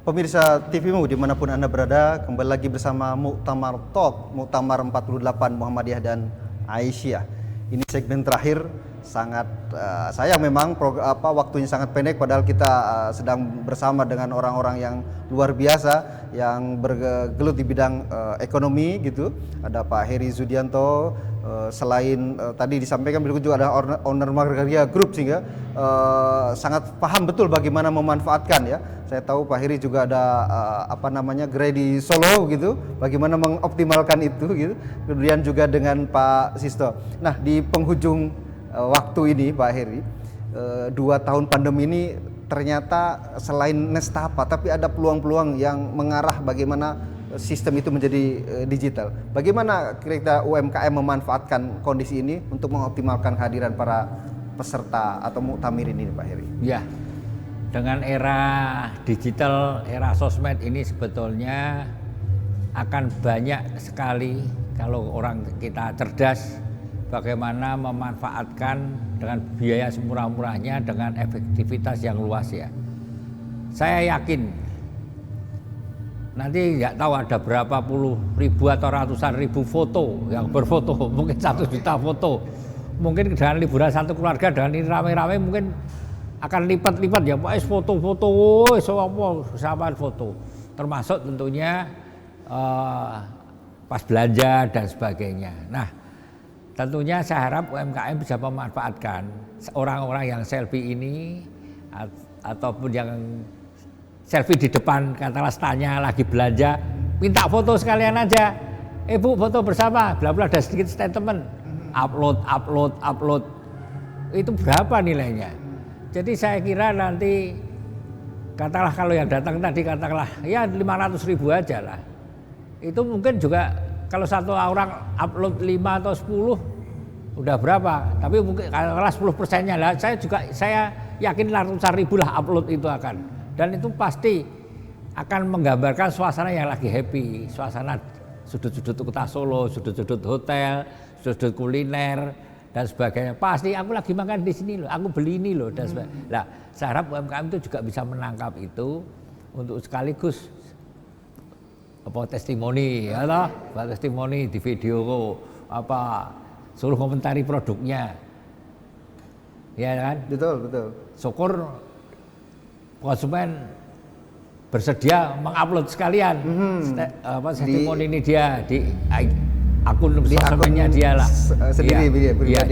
Pemirsa TVmu dimanapun Anda berada, kembali lagi bersama Muktamar Talk, Muktamar 48 Muhammadiyah dan Aisyah. Ini segmen terakhir, sangat sayang memang waktunya sangat pendek, padahal kita sedang bersama dengan orang-orang yang luar biasa yang bergelut di bidang ekonomi gitu. Ada Pak Heri Zudianto, selain tadi disampaikan berikut juga ada owner Margaria Group, sehingga sangat paham betul bagaimana memanfaatkan ya. Saya tahu Pak Heri juga ada gerai di Solo gitu, bagaimana mengoptimalkan itu gitu. Kemudian juga dengan Pak Sisto. Nah, di penghujung waktu ini Pak Heri, 2 tahun pandemi ini ternyata selain nestapa, tapi ada peluang-peluang yang mengarah bagaimana sistem itu menjadi digital. Bagaimana kira-kira UMKM memanfaatkan kondisi ini untuk mengoptimalkan kehadiran para peserta atau muktamir ini Pak Heri? Ya, dengan era digital, era sosmed ini sebetulnya akan banyak sekali kalau orang kita cerdas bagaimana memanfaatkan dengan biaya semurah-murahnya dengan efektivitas yang luas ya. Saya yakin nanti nggak tahu ada berapa puluh ribu atau ratusan ribu foto yang berfoto, mungkin 1 juta foto. Mungkin dengan liburan satu keluarga dengan ini rame-rame mungkin akan lipat-lipat ya, Pak, foto-foto, samaan foto. Termasuk tentunya pas belanja dan sebagainya. Nah, tentunya saya harap UMKM bisa memanfaatkan orang-orang yang selfie ini ataupun yang selfie di depan, katakanlah tanya lagi belanja, minta foto sekalian aja. Bu, foto bersama, bla-bla, ada sedikit statement, upload. Itu berapa nilainya? Jadi saya kira nanti katakanlah kalau yang datang tadi katakanlah ya 500.000 aja lah. Itu mungkin juga kalau satu orang upload 5 atau 10 udah berapa? Tapi mungkin katakanlah 10%-nya lah. Saya yakin ratusan ribu lah upload itu akan. Dan itu pasti akan menggambarkan suasana yang lagi happy, suasana sudut-sudut kota Solo, sudut-sudut hotel, sudut kuliner dan sebagainya. Pasti aku lagi makan di sini loh, aku beli ini loh dan sebagainya. Nah, saya harap UMKM itu juga bisa menangkap itu untuk sekaligus testimoni ya toh, testimoni di video suruh komentari produknya. Ya kan? Betul. Syukur konsumen bersedia mengupload sekalian testimoni ini dia di akun sosmednya dia lah sendiri. Ya,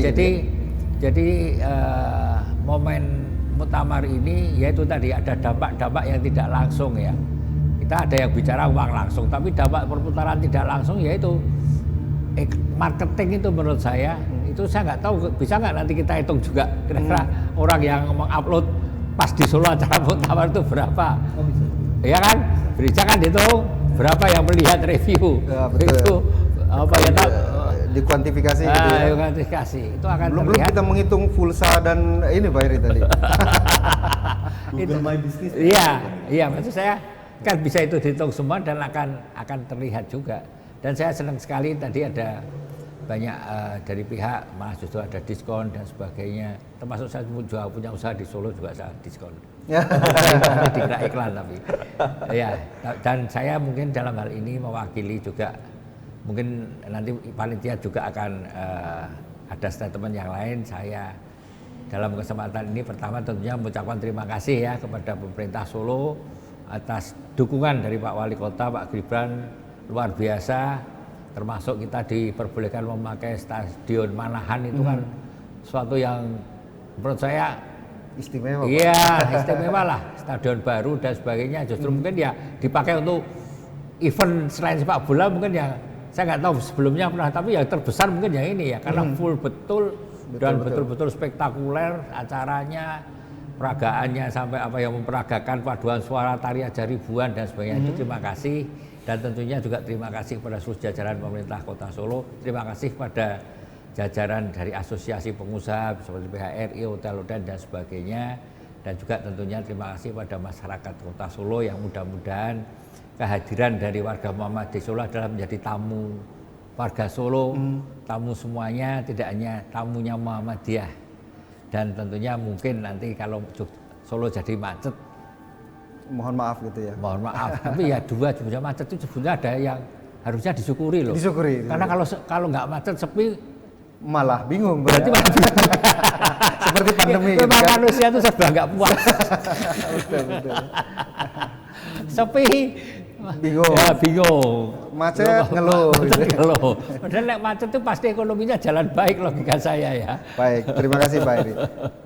jadi momen muktamar ini yaitu tadi ada dampak-dampak yang tidak langsung ya. Kita ada yang bicara uang langsung, tapi dampak perputaran tidak langsung yaitu marketing itu menurut saya itu saya nggak tahu bisa nggak nanti kita hitung juga kira-kira orang yang mengupload pas di Solo acara muktamar itu berapa? Ya kan? Jangan dihitung berapa yang melihat review ya, itu dikuantifikasi gitu ya. Dikuantifikasi itu akan belum terlihat. Kita menghitung pulsa dan ini Pak Heri tadi. Google My Business. Iya maksud saya kan bisa itu dihitung semua dan akan terlihat juga. Dan saya senang sekali tadi ada banyak dari pihak mahasiswa ada diskon dan sebagainya. Termasuk saya juga punya usaha di Solo juga saya diskon. Dikira iklan tapi. Ya, dan saya mungkin dalam hal ini mewakili juga mungkin nanti panitia juga akan ada statement yang lain. Saya dalam kesempatan ini pertama tentunya mengucapkan terima kasih ya kepada pemerintah Solo atas dukungan dari Pak Wali Kota Pak Gibran luar biasa, termasuk kita diperbolehkan memakai stadion Manahan itu kan suatu yang menurut saya Istimewa, Pak. Iya, istimewa lah, stadion baru dan sebagainya. Justru mungkin ya dipakai untuk event selain sepak bola mungkin ya saya nggak tahu sebelumnya pernah, tapi yang terbesar mungkin yang ini ya karena full betul dan betul-betul spektakuler acaranya, peragaannya sampai apa yang memperagakan paduan suara, tari aja ribuan dan sebagainya. Itu terima kasih, dan tentunya juga terima kasih kepada seluruh jajaran pemerintah Kota Solo, terima kasih kepada jajaran dari asosiasi pengusaha seperti PHRI, hotel-hotel dan sebagainya, dan juga tentunya terima kasih pada masyarakat Kota Solo yang mudah-mudahan kehadiran dari warga Muhammadiyah Solo adalah menjadi tamu warga Solo, tamu semuanya, tidak hanya tamunya Muhammadiyah. Dan tentunya mungkin nanti kalau Solo jadi macet, Mohon maaf gitu ya. mohon maaf, tapi ya dua sebenarnya macet itu sebenarnya ada yang harusnya disyukuri loh. Disyukuri. Karena kalau nggak macet sepi, Malah bingung. berarti Seperti pandemi gitu memang kan. manusia itu serba nggak puas. Betul. Sepi, Bingung. ya bingung. Macet, ngeluh. Macet, ngeluh. Padahal nek macet itu pasti ekonominya jalan baik, logika saya ya. Baik, terima kasih Pak Heri.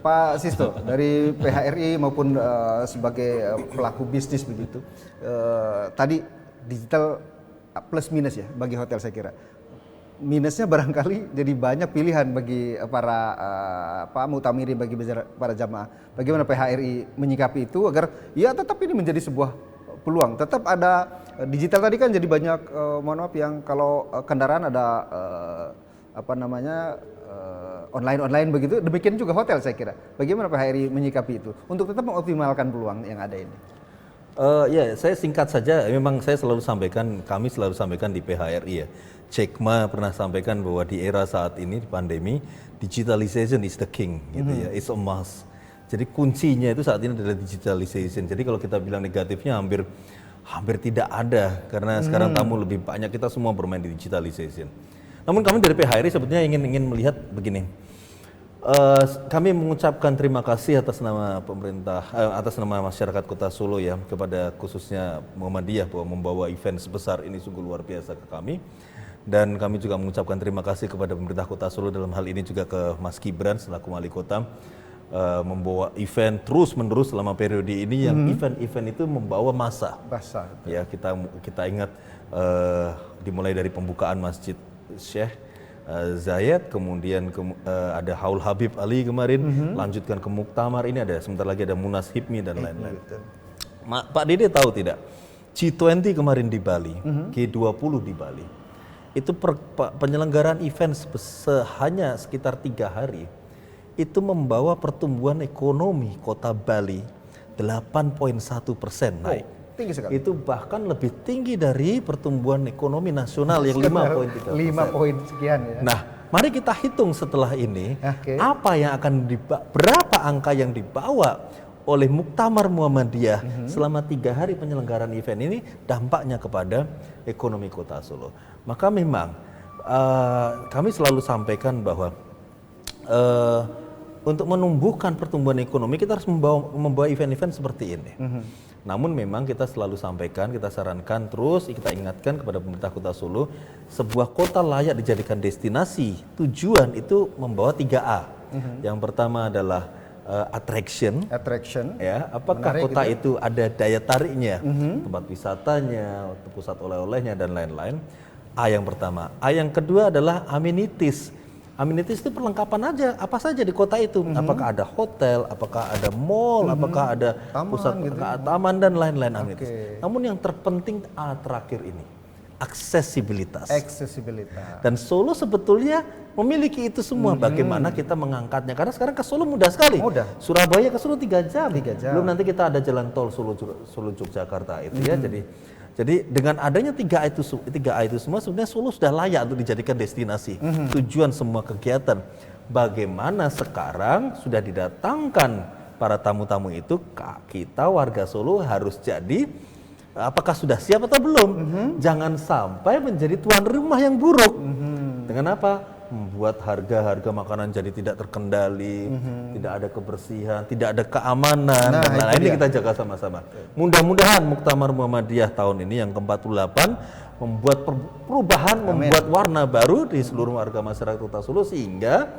Pak Sisto, dari PHRI maupun sebagai pelaku bisnis begitu, tadi digital plus minus ya bagi hotel saya kira. Minusnya barangkali jadi banyak pilihan bagi para mutamiri, bagi para jamaah. Bagaimana PHRI menyikapi itu agar ya tetap ini menjadi sebuah peluang. Tetap ada digital tadi kan jadi banyak, mohon maaf yang kalau kendaraan ada online begitu, demikian juga hotel saya kira. Bagaimana PHRI menyikapi itu untuk tetap mengoptimalkan peluang yang ada ini? Ya, saya singkat saja. Memang saya selalu sampaikan, kami selalu sampaikan di PHRI ya. Jack Ma pernah sampaikan bahwa di era saat ini di pandemi, digitalization is the king, gitu ya, it's a must. Jadi kuncinya itu saat ini adalah digitalization. Jadi kalau kita bilang negatifnya hampir tidak ada, karena sekarang tamu lebih banyak, kita semua bermain di digitalization. Namun kami dari PHRI sebetulnya ingin melihat begini. Kami mengucapkan terima kasih atas nama pemerintah, atas nama masyarakat Kota Solo ya, kepada khususnya Muhammadiyah bahwa membawa event sebesar ini sungguh luar biasa ke kami. Dan kami juga mengucapkan terima kasih kepada pemerintah Kota Solo, dalam hal ini juga ke Mas Gibran selaku wali kota, membawa event terus menerus selama periode ini yang event-event itu membawa massa. Ya, kita ingat dimulai dari pembukaan Masjid Syekh Zayed, kemudian ada Haul Habib Ali kemarin, lanjutkan ke Muktamar, ini ada sebentar lagi ada Munas Hipmi dan lain-lain. Pak Dede tahu tidak? G20 kemarin di Bali, G20 di Bali. Itu penyelenggaraan event hanya sekitar 3 hari itu membawa pertumbuhan ekonomi kota Bali 8,1% naik. Tinggi sekali. Itu bahkan lebih tinggi dari pertumbuhan ekonomi nasional yang 5,3%. 5 poin sekian ya. Nah, mari kita hitung setelah ini apa yang akan berapa angka yang dibawa oleh Muktamar Muhammadiyah selama 3 hari penyelenggaraan event ini, dampaknya kepada ekonomi Kota Solo. Maka memang kami selalu sampaikan bahwa untuk menumbuhkan pertumbuhan ekonomi kita harus membawa event-event seperti ini. Namun memang kita selalu sampaikan, kita sarankan terus, kita ingatkan kepada pemerintah Kota Solo, sebuah kota layak dijadikan destinasi tujuan itu membawa 3A. Yang pertama adalah attraction, ya, apakah menarik kota gitu. itu ada daya tariknya, tempat wisatanya, pusat oleh-olehnya dan lain-lain. A yang pertama. A yang kedua adalah amenities. Amenities itu perlengkapan aja, apa saja di kota itu. Apakah ada hotel, apakah ada mall, apakah ada pusat taman dan lain-lain amenities. Namun yang terpenting A terakhir ini, aksesibilitas. Dan Solo sebetulnya memiliki itu semua. Bagaimana kita mengangkatnya? Karena sekarang ke Solo mudah sekali. Surabaya ke Solo 3 jam. Belum nanti kita ada jalan tol Solo Yogyakarta itu ya. Jadi dengan adanya 3A itu semua sebenarnya Solo sudah layak untuk dijadikan destinasi tujuan semua kegiatan. Bagaimana sekarang sudah didatangkan para tamu-tamu itu, kita warga Solo harus jadi, apakah sudah siap atau belum? Jangan sampai menjadi tuan rumah yang buruk. Dengan apa? Membuat harga makanan jadi tidak terkendali, tidak ada kebersihan, tidak ada keamanan, dan lain-lain. Ini kita jaga sama-sama. Mudah-mudahan Muktamar Muhammadiyah tahun ini yang ke-48 membuat perubahan, membuat warna baru di seluruh warga masyarakat Kota Solo, sehingga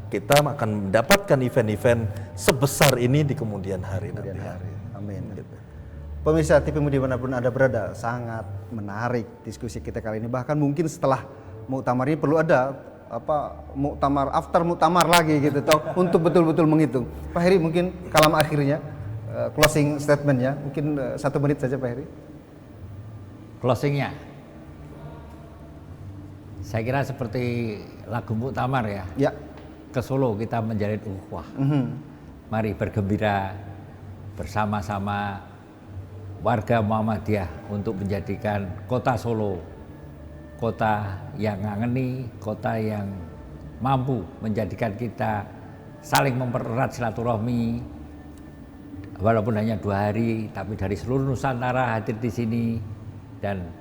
kita akan mendapatkan event-event sebesar ini di kemudian hari nanti. Amin. Pemirsa TVmu dimanapun Anda berada, sangat menarik diskusi kita kali ini. Bahkan mungkin setelah muktamar ini perlu ada muktamar, after muktamar lagi gitu, untuk betul-betul menghitung. Pak Heri, mungkin kalam akhirnya, closing statementnya, mungkin 1 menit saja Pak Heri. Closingnya, saya kira seperti lagu muktamar ya. Ya. Ke Solo kita menjalin ukhuwah. Mari bergembira bersama-sama warga Muhammadiyah untuk menjadikan kota Solo kota yang ngangeni, kota yang mampu menjadikan kita saling mempererat silaturahmi, walaupun hanya 2 hari, tapi dari seluruh Nusantara hadir di sini. Dan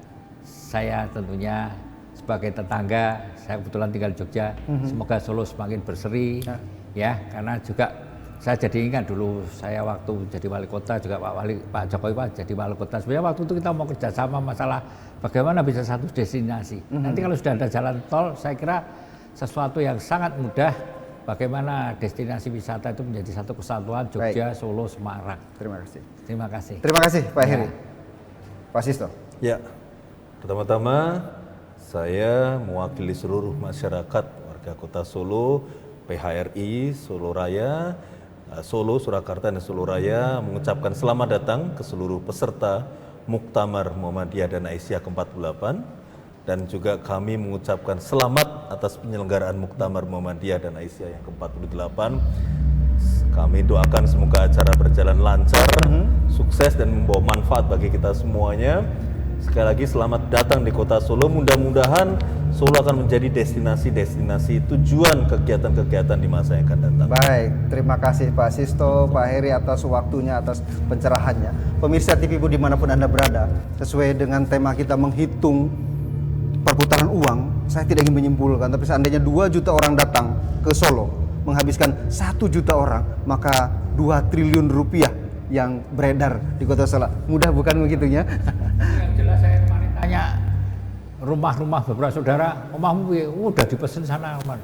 saya tentunya sebagai tetangga, saya kebetulan tinggal di Jogja, semoga Solo semakin berseri, ya, karena juga saya jadi ingat dulu saya waktu jadi wali kota juga Pak Jokowi jadi wali kota. Sebenarnya waktu itu kita mau kerjasama masalah bagaimana bisa satu destinasi. Nanti kalau sudah ada jalan tol, saya kira sesuatu yang sangat mudah bagaimana destinasi wisata itu menjadi satu kesatuan Jogja, Solo, Semarang. Terima kasih. Terima kasih. Terima kasih Pak Heri. Pak Sisto. Ya, pertama-tama saya mewakili seluruh masyarakat warga kota Solo, PHRI, Solo Raya, Solo, Surakarta, dan Solo Raya mengucapkan selamat datang ke seluruh peserta Muktamar Muhammadiyah dan Aisyah ke-48, dan juga kami mengucapkan selamat atas penyelenggaraan Muktamar Muhammadiyah dan Aisyah yang ke-48. Kami doakan semoga acara berjalan lancar, sukses, dan membawa manfaat bagi kita semuanya. Sekali lagi selamat datang di kota Solo. Mudah-mudahan Solo akan menjadi destinasi-destinasi tujuan kegiatan-kegiatan di masa yang akan datang. Baik, terima kasih Pak Sisto, Pak Heri atas waktunya, atas pencerahannya. Pemirsa TVmu dimanapun Anda berada, sesuai dengan tema kita menghitung perputaran uang, saya tidak ingin menyimpulkan, tapi seandainya 2 juta orang datang ke Solo, menghabiskan 1 juta orang, maka 2 triliun rupiah yang beredar di kota Solo. Mudah bukan begitunya? Yang jelas saya kemarin tanya rumah-rumah beberapa saudara, omahmu udah dipesen sana, Omar.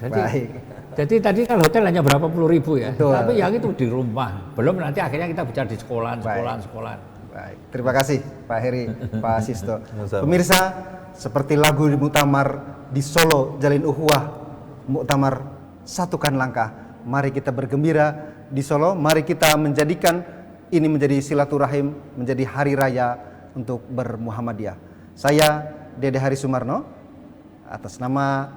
Jadi tadi kan hotel hanya berapa puluh ribu ya, betul. Tapi yang itu di rumah. Belum nanti akhirnya kita bicara di sekolahan. Baik, terima kasih Pak Heri, Pak Sisto. Pemirsa, seperti lagu di Muktamar di Solo, jalin ukhuwah, Muktamar satukan langkah. Mari kita bergembira di Solo, mari kita menjadikan ini menjadi silaturahim, menjadi hari raya untuk bermuhammadiyah. Saya Dede Hari Sumarno, atas nama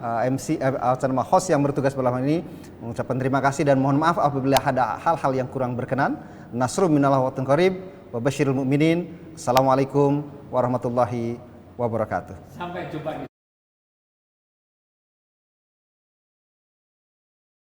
atas nama host yang bertugas malam ini, mengucapkan terima kasih dan mohon maaf apabila ada hal-hal yang kurang berkenan. Nasrul minallah wa qarib wa basyiril mu'minin. Assalamualaikum warahmatullahi wabarakatuh. Sampai jumpa.